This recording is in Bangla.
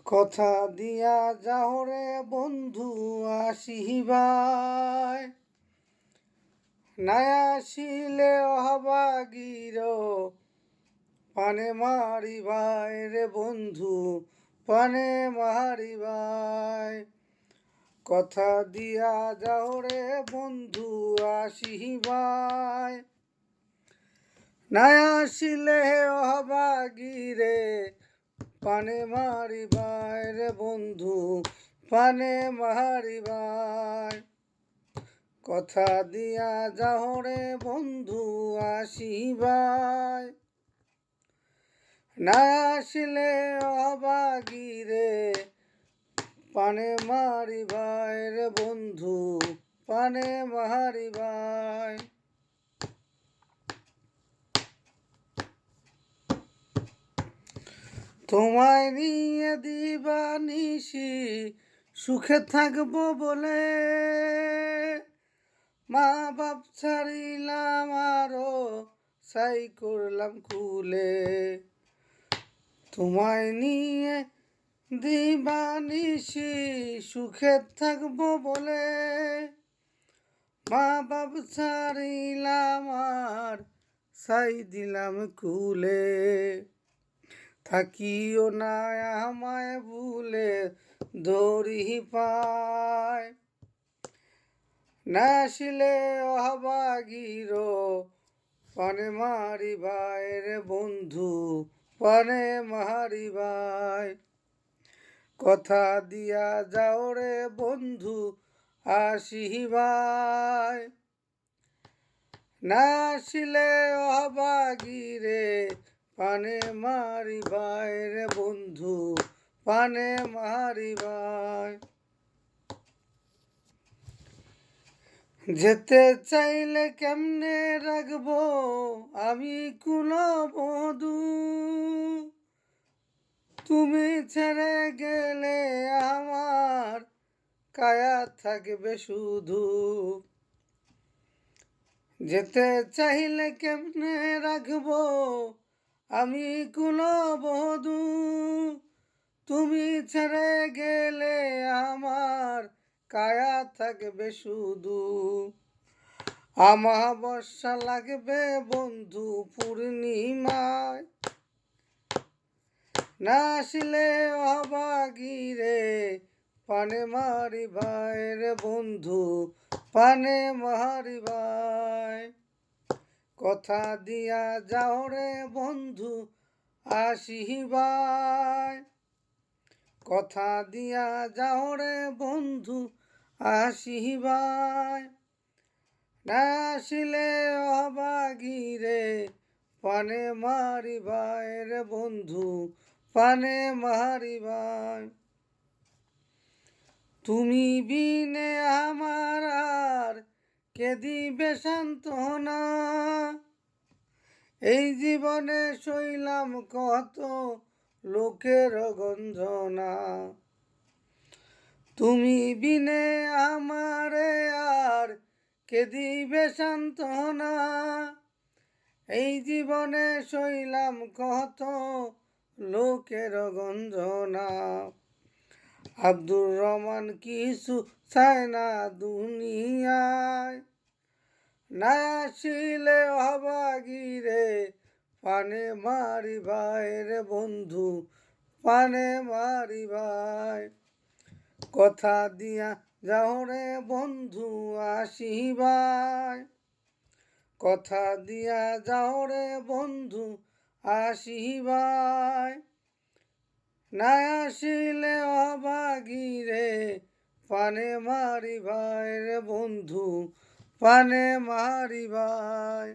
কথা দিয়া যাও রে বন্ধু আসিবাই, নাই আসিলে অভাগীর পানে মারিবাই রে বন্ধু, পানে মারিবাই। কথা দিয়া যাও রে বন্ধু আসিবাই, নাই আসিলে অভাগীরে পানে মারিবাই রে বন্ধু, পানে মারিবাই। কথা দিয়া যাও রে বন্ধু আসিবাই, না আসিলে অভাগীরে পানে মারিবাই রে বন্ধু, পানে মারিবাই। তোমায় নিয়ে দিবানিশি সুখে থাকবো বলে, মা বাপ ছাড়িলাম আরো সাই করলাম কুলে। তোমায় নিয়ে দিবানিশি সুখে থাকবো বলে, মা বাপ ছাড়িলাম আর সাই দিলাম কুলে। থাকিও না আমায় ভুলে দড়ি পায়, না আসিলে অভাগীর পানে মারিবাই রে বন্ধু, পানে মারিবাই। কথা দিয়া যাও রে বন্ধু আসিবাই, না আসিলে অভাগীরে পানে মারিবাই রে বন্ধু, পানে মারিবাই। যেতে চাইলে কেমনে রাখবো আমি কুলবধূ, তুমি ছেড়ে গেলে আমার কায়া থাকবে শুধু। যেতে চাইলে কেমনে রাখবো আমি কুলবধূ, তুমি ছেড়ে গেলে আমার কায়া থাকবে শুধু। আমাবস্যা লাগবে বন্ধু পূর্ণিমায়, না আসিলে অভাগীরে পানে মারিবাই রে বন্ধু, পানে মারিবাই। কথা দিয়া যাও রে বন্ধু আসিবাই, কথা দিয়া যাও রে বন্ধু আসিবাই, না আসিলে অভাগীরে পানে মারিবাই রে বন্ধু, পানে মারিবাই। তুমি বিনে আমার আর কে দিবে সান্ত্বনা, এই জীবনে সইলাম কত লোকের গঞ্জনা। তুমি বিনে আমারে আর কে দিবে সান্ত্বনা, এই জীবনে সইলাম কত লোকের গঞ্জনা। আব্দুর রহমান কিছু চায় না দুনিয়ায়, না আসিলে অভাগীরে পানে মারিবাই রে বন্ধু, পানে মারিবাই। কথা দিয়া যাও রে বন্ধু আসিবাই, কথা দিয়া যাও রে বন্ধু আসিবাই, না আসিলে অভাগীরে পানে মারিবাই রে বন্ধু, পানে মারিবাই।